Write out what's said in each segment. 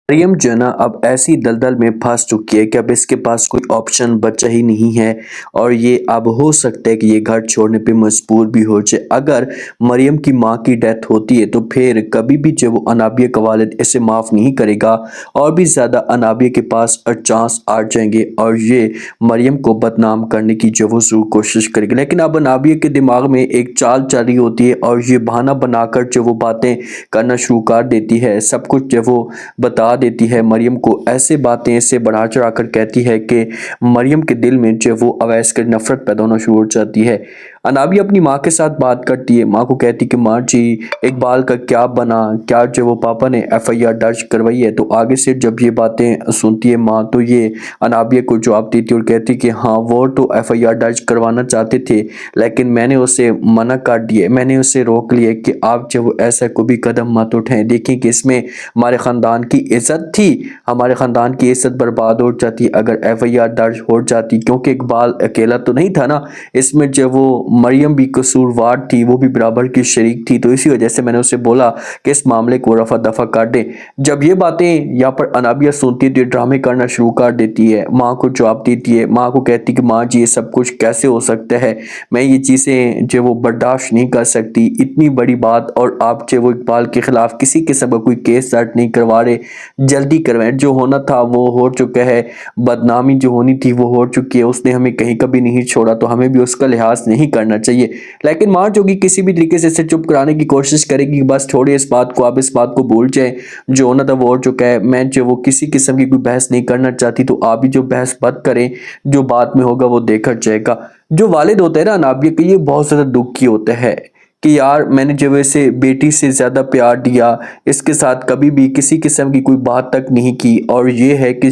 مریم جو ہے نا اب ایسی دلدل میں پھنس چکی ہے کہ اب اس کے پاس کوئی آپشن بچا ہی نہیں ہے، اور یہ اب ہو سکتا ہے کہ یہ گھر چھوڑنے پہ مجبور بھی ہو جائے۔ اگر مریم کی ماں کی ڈیتھ ہوتی ہے تو پھر کبھی بھی جو وہ انابیہ کا والد اسے معاف نہیں کرے گا، اور بھی زیادہ انابیہ کے پاس چانس آ جائیں گے اور یہ مریم کو بدنام کرنے کی جو وہ ضرور کوشش کرے گی۔ لیکن اب انابیہ کے دماغ میں ایک چال چل رہی ہوتی ہے اور یہ بہانہ بنا کر جو وہ باتیں کرنا شروع کر دیتی ہے، سب کچھ جو وہ بتا دیتی ہے مریم کو، ایسے باتیں اسے بڑھا چڑھا کر کہتی ہے کہ مریم کے دل میں جو وہ اویس کی نفرت پیدا ہونا شروع ہو جاتی ہے۔ انابیہ اپنی ماں کے ساتھ بات کرتی ہے، ماں کو کہتی کہ ماں جی اقبال کا کیا بنا، کیا جو وہ پاپا نے ایف آئی آر درج کروائی ہے؟ تو آگے سے جب یہ باتیں سنتی ہے ماں تو یہ انابیہ کو جواب دیتی اور کہتی کہ ہاں وہ تو ایف آئی آر درج کروانا چاہتے تھے، لیکن میں نے اسے منع کر دیا، میں نے اسے روک لیا کہ آپ جو ایسا کوئی بھی قدم مت اٹھائیں، دیکھیں کہ اس میں ہمارے خاندان کی عزت تھی، ہمارے خاندان کی عزت برباد ہو جاتی اگر ایف آئی آر درج ہو جاتی، کیونکہ اقبال اکیلا تو نہیں تھا نا، اس میں جو وہ مریم بھی قصوروار تھی، وہ بھی برابر کی شریک تھی، تو اسی وجہ سے میں نے اسے بولا کہ اس معاملے کو رفع دفع کر دیں۔ جب یہ باتیں یہاں پر انابیہ سنتی تو یہ ڈرامے کرنا شروع کر دیتی ہے، ماں کو جواب دیتی ہے، ماں کو کہتی کہ ماں جی یہ سب کچھ کیسے ہو سکتا ہے، میں یہ چیزیں جو وہ برداشت نہیں کر سکتی، اتنی بڑی بات، اور آپ جو وہ اقبال کے خلاف کسی قسم کا کوئی کیس درج نہیں کروا رہے، جلدی کروائیں، جو ہونا تھا وہ ہو چکا ہے، بدنامی جو ہونی تھی وہ ہو چکی ہے، اس نے ہمیں کہیں کبھی نہیں چھوڑا تو ہمیں بھی اس کا لحاظ نہیں کرنا چاہیے۔ لیکن ماں جو کہ کسی بھی طریقے سے اسے چپ کرانے کی کوشش کرے گی، بس چھوڑے اس بات کو، آپ اس بات کو بھول جائیں، جو ہونا تھا وہ ہو چکا ہے، میں جو وہ کسی قسم کی کوئی بحث نہیں کرنا چاہتی، تو آپ بھی جو بحث مت کریں، جو بات میں ہوگا وہ دیکھا جائے گا۔ جو والد ہوتا ہے نا انابیہ کا، یہ بہت زیادہ دکھی ہوتا ہے کہ یار میں نے جو اسے بیٹی سے زیادہ پیار دیا، اس کے ساتھ کبھی بھی کسی قسم کی کوئی بات تک نہیں کی، اور یہ ہے کہ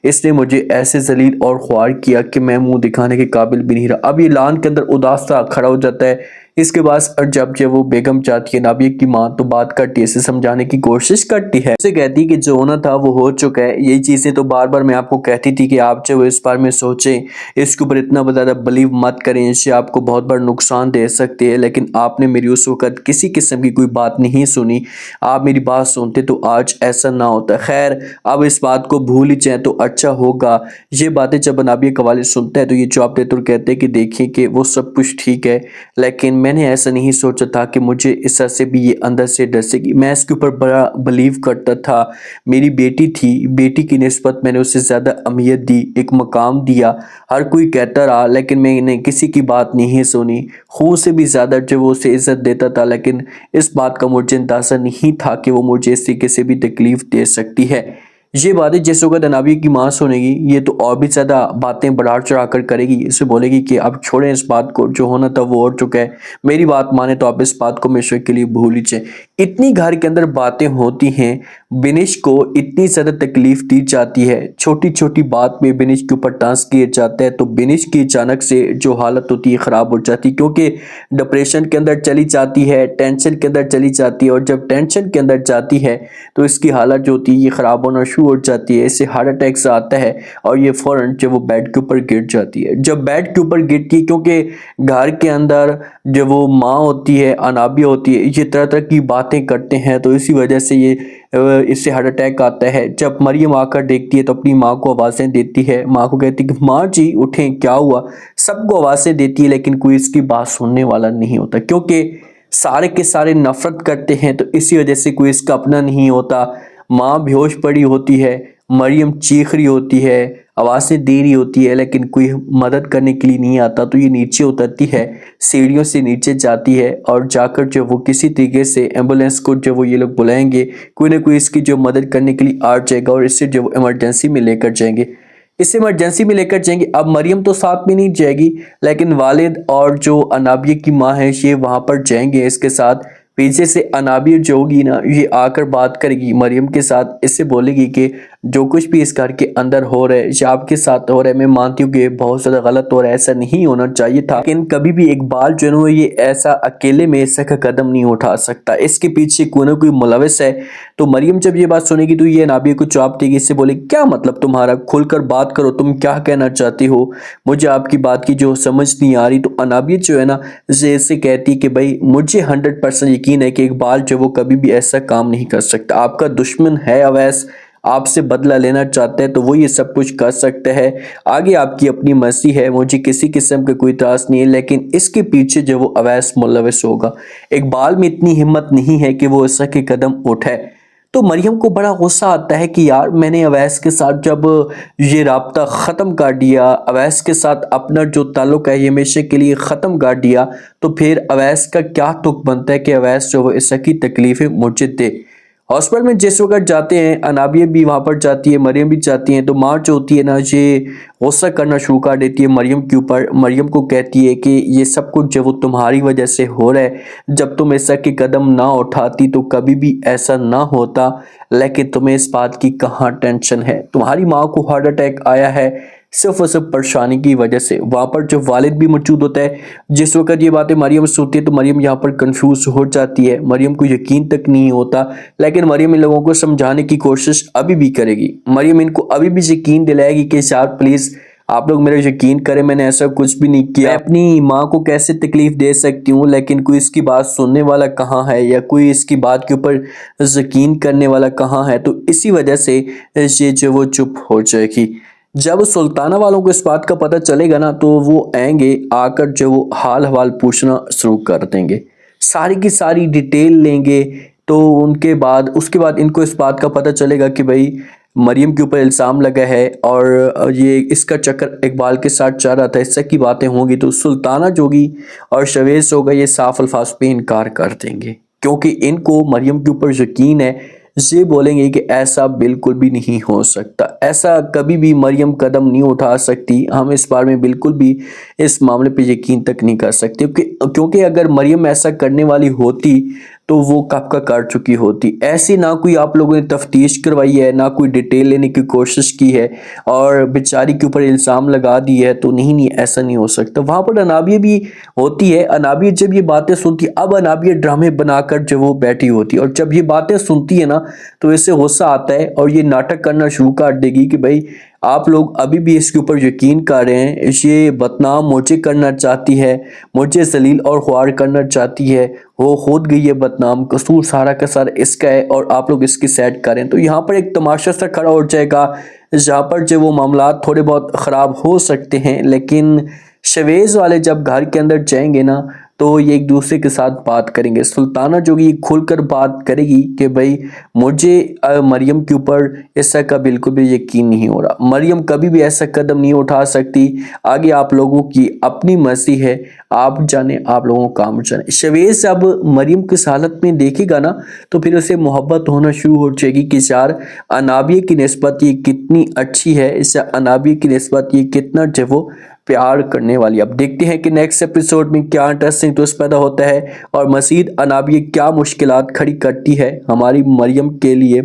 اس نے مجھے ایسے ذلیل اور خوار کیا کہ میں منہ دکھانے کے قابل بھی نہیں رہا۔ اب یہ لان کے اندر اداس سا کھڑا ہو جاتا ہے۔ اس کے بعد جب وہ بیگم چاہتی ہے نابیہ کی ماں، تو بات کرتی ہے، اسے سمجھانے کی کوشش کرتی ہے، اسے کہتی کہ جو ہونا تھا وہ ہو چکا ہے، یہی چیزیں تو بار بار میں آپ کو کہتی تھی کہ آپ جو اس بارے میں سوچیں، اس کے اوپر اتنا زیادہ بلیو مت کریں، اس سے آپ کو بہت بڑا نقصان دے سکتے ہیں، لیکن آپ نے میری اس وقت کسی قسم کی کوئی بات نہیں سنی، آپ میری بات سنتے تو آج ایسا نہ ہوتا۔ خیر اب اس بات کو بھول ہی جائیں تو اچھا ہوگا۔ یہ باتیں جب انابیہ کا والد سنتا ہے تو یہ جواب دیتے اور کہتے ہیں کہ دیکھیں کہ وہ سب کچھ ٹھیک ہے، لیکن میں نے ایسا نہیں سوچا تھا کہ مجھے اس طرح سے بھی یہ اندر سے ڈسے گی، میں اس کے اوپر بڑا بلیو کرتا تھا، میری بیٹی تھی، بیٹی کی نسبت میں نے اسے زیادہ اہمیت دی، ایک مقام دیا، ہر کوئی کہتا رہا، لیکن میں نے کسی کی بات نہیں سنی، خون سے بھی زیادہ جو وہ اسے عزت دیتا تھا، لیکن اس بات کا مجھے اندازہ نہیں تھا کہ وہ مجھے اس طریقے سے بھی تکلیف دے سکتی ہے۔ یہ باتیں جس وقت انابیہ کی ماں سنے گی، یہ تو اور بھی زیادہ باتیں بڑھا چڑھا کر کرے گی، اسے بولے گی کہ اب چھوڑیں اس بات کو، جو ہونا تھا وہ ہو چکا ہے، میری بات مانے تو آپ اس بات کو ہمیشہ کے لیے بھول ہی جائیں۔ اتنی گھر کے اندر باتیں ہوتی ہیں، بنش کو اتنی زیادہ تکلیف دی جاتی ہے، چھوٹی چھوٹی بات میں بنش کے اوپر ٹانس کیے جاتا ہے، تو بنش کی اچانک سے جو حالت ہوتی ہے خراب ہو جاتی ہے، کیونکہ ڈپریشن کے اندر چلی جاتی ہے، ٹینشن کے اندر چلی جاتی ہے، اور جب ٹینشن کے اندر جاتی ہے تو اس کی حالت جو ہوتی ہے یہ خراب ہونا شروع ہو جاتی ہے، اسے ہارٹ اٹیک سے آتا ہے، اور یہ فوراً جب وہ بیڈ کے اوپر گر جاتی ہے۔ جب بیڈ کے اوپر گرتی ہے، کیونکہ گھر کے اندر جو وہ ماں ہوتی ہے، انابیہ ہوتی ہے، یہ طرح طرح کی باتیں کرتے ہیں، تو اسی وجہ سے اس سے ہارٹ اٹیک آتا ہے۔ جب مریم آ کر دیکھتی ہے تو اپنی ماں کو آوازیں دیتی ہے، ماں کو کہتی ہے کہ ماں جی اٹھیں، کیا ہوا؟ سب کو آوازیں دیتی ہے، لیکن کوئی اس کی بات سننے والا نہیں ہوتا، کیونکہ سارے کے سارے نفرت کرتے ہیں، تو اسی وجہ سے کوئی اس کا اپنا نہیں ہوتا۔ ماں بے ہوش پڑی ہوتی ہے، مریم چیخ رہی ہوتی ہے، آوازیں دے رہی ہوتی ہے، لیکن کوئی مدد کرنے کے لیے نہیں آتا، تو یہ نیچے اترتی ہے، سیڑھیوں سے نیچے جاتی ہے، اور جا کر جو وہ کسی طریقے سے ایمبولینس کو جو وہ یہ لوگ بلائیں گے، کوئی نہ کوئی اس کی جو مدد کرنے کے لیے آ جائے گا، اور اس سے جو وہ ایمرجنسی میں لے کر جائیں گے، اب مریم تو ساتھ میں نہیں جائے گی، لیکن والد اور جو انابیہ کی ماں ہے یہ وہاں پر جائیں گے اس کے ساتھ۔ پیچھے سے انابیہ جو ہوگی نا، یہ آ کر بات کرے گی مریم کے ساتھ، اس سے بولے گی کہ جو کچھ بھی اس گھر کے اندر ہو رہا ہے یا آپ کے ساتھ ہو رہا ہے، میں مانتی ہوں کہ بہت زیادہ غلط ہو رہا ہے، ایسا نہیں ہونا چاہیے تھا، لیکن کبھی بھی اقبال جو ہے یہ ایسا اکیلے میں ایسا کا قدم نہیں اٹھا سکتا، اس کے پیچھے کوئی نہ کوئی ملوث ہے۔ تو مریم جب یہ بات سنے گی تو یہ انابیہ کو جواب دے گی، اس سے بولے کیا مطلب تمہارا، کھل کر بات کرو، تم کیا کہنا چاہتی ہو، مجھے آپ کی بات کی جو سمجھ نہیں آ رہی۔ تو انابیہ جو ہے نا اسے کہتی کہ بھائی مجھے 100% یقین ہے کہ اقبال جو وہ کبھی بھی ایسا کام نہیں کر سکتا، آپ کا دشمن ہے اویس، آپ سے بدلہ لینا چاہتا ہے تو وہ یہ سب کچھ کر سکتا ہے، آگے آپ کی اپنی مرضی ہے، مجھے کسی قسم کا کوئی اعتراض نہیں ہے، لیکن اس کے پیچھے جو وہ اویس ملوث ہوگا۔ اقبال میں اتنی ہمت نہیں ہے کہ وہ اس کے قدم اٹھائے۔ تو مریم کو بڑا غصہ آتا ہے کہ یار میں نے اویس کے ساتھ جب یہ رابطہ ختم کر دیا، اویس کے ساتھ اپنا جو تعلق ہے یہ ہمیشہ کے لیے ختم کر دیا، تو پھر اویس کا کیا تک بنتا ہے کہ اویس جو وہ اس کی تکلیفیں مجھے دے۔ ہاسپٹل میں جس وقت جاتے ہیں، انابیہ بھی وہاں پر جاتی ہے، مریم بھی جاتی ہیں، تو ماں جو ہوتی ہے نا یہ غصہ کرنا شروع کر دیتی ہے مریم کے اوپر، مریم کو کہتی ہے کہ یہ سب کچھ جو وہ تمہاری وجہ سے ہو رہا ہے، جب تم ایسا کے قدم نہ اٹھاتی تو کبھی بھی ایسا نہ ہوتا، لیکن تمہیں اس بات کی کہاں ٹینشن ہے، تمہاری ماں کو ہارٹ اٹیک آیا ہے صرف اور صرف پریشانی کی وجہ سے۔ وہاں پر جو والد بھی موجود ہوتا ہے، جس وقت یہ باتیں مریم سنتی ہے تو مریم یہاں پر کنفیوز ہو جاتی ہے، مریم کو یقین تک نہیں ہوتا، لیکن مریم ان لوگوں کو سمجھانے کی کوشش ابھی بھی کرے گی، مریم ان کو ابھی بھی یقین دلائے گی کہ یار پلیز آپ لوگ میرے یقین کریں، میں نے ایسا کچھ بھی نہیں کیا، میں اپنی ماں کو کیسے تکلیف دے سکتی ہوں، لیکن کوئی اس کی بات سننے والا کہاں ہے یا کوئی اس کی بات کے اوپر یقین کرنے والا کہاں ہے، تو اسی وجہ سے یہ جو وہ چپ ہو جائے گی۔ جب سلطانہ والوں کو اس بات کا پتہ چلے گا نا تو وہ آئیں گے، آ کر جو وہ حال حوال پوچھنا شروع کر دیں گے، ساری کی ساری ڈیٹیل لیں گے، تو اس کے بعد ان کو اس بات کا پتہ چلے گا کہ بھئی مریم کے اوپر الزام لگا ہے اور یہ اس کا چکر اقبال کے ساتھ چل رہا تھا، اس سے کی باتیں ہوں گی، تو سلطانہ جو ہوگی اور شویز ہوگا یہ صاف الفاظ پہ انکار کر دیں گے، کیونکہ ان کو مریم کے اوپر یقین ہے، یہ بولیں گے کہ ایسا بالکل بھی نہیں ہو سکتا، ایسا کبھی بھی مریم قدم نہیں اٹھا سکتی، ہم اس بارے میں بالکل بھی اس معاملے پہ یقین تک نہیں کر سکتے، کیونکہ اگر مریم ایسا کرنے والی ہوتی تو وہ کب کا کر چکی ہوتی، ایسی نہ کوئی آپ لوگوں نے تفتیش کروائی ہے، نہ کوئی ڈیٹیل لینے کی کوشش کی ہے اور بیچاری کے اوپر الزام لگا دی ہے، تو نہیں ایسا نہیں ہو سکتا۔ وہاں پر انابیہ بھی ہوتی ہے، انابیہ جب یہ باتیں سنتی، اب انابیہ ڈرامے بنا کر جو وہ بیٹھی ہوتی، اور جب یہ باتیں سنتی ہے نا تو اسے غصہ آتا ہے اور یہ ناٹک کرنا شروع کر دے گی کہ بھائی آپ لوگ ابھی بھی اس کے اوپر یقین کر رہے ہیں، یہ بدنام مجھے کرنا چاہتی ہے، مجھے ذلیل اور خوار کرنا چاہتی ہے، وہ خود گئی ہے بدنام، قصور سارا کا سارا اس کا ہے اور آپ لوگ اس کی سیڈ کریں، تو یہاں پر ایک تماشا سا کھڑا ہو جائے گا، جہاں پر جو وہ معاملات تھوڑے بہت خراب ہو سکتے ہیں، لیکن شویز والے جب گھر کے اندر جائیں گے نا تو یہ ایک دوسرے کے ساتھ بات کریں گے، سلطانہ جو گی کھل کر بات کرے گی کہ بھائی مجھے مریم کے اوپر ایسا کا بالکل بھی یقین نہیں ہو رہا، مریم کبھی بھی ایسا قدم نہیں اٹھا سکتی، آگے آپ لوگوں کی اپنی مرضی ہے، آپ جانے، آپ لوگوں کا کام جانے۔ شویز اب مریم کس حالت میں دیکھے گا نا تو پھر اسے محبت ہونا شروع ہو جائے گی کہ یار انابیہ کی نسبت یہ کتنی اچھی ہے، اس سے انابیہ کی نسبت یہ کتنا جو وہ پیار کرنے والی۔ اب دیکھتے ہیں کہ نیکسٹ ایپیسوڈ میں کیا انٹرسٹنگ ٹوسٹ پیدا ہوتا ہے اور مزید انابیہ کیا مشکلات کھڑی کرتی ہے ہماری مریم کے لیے۔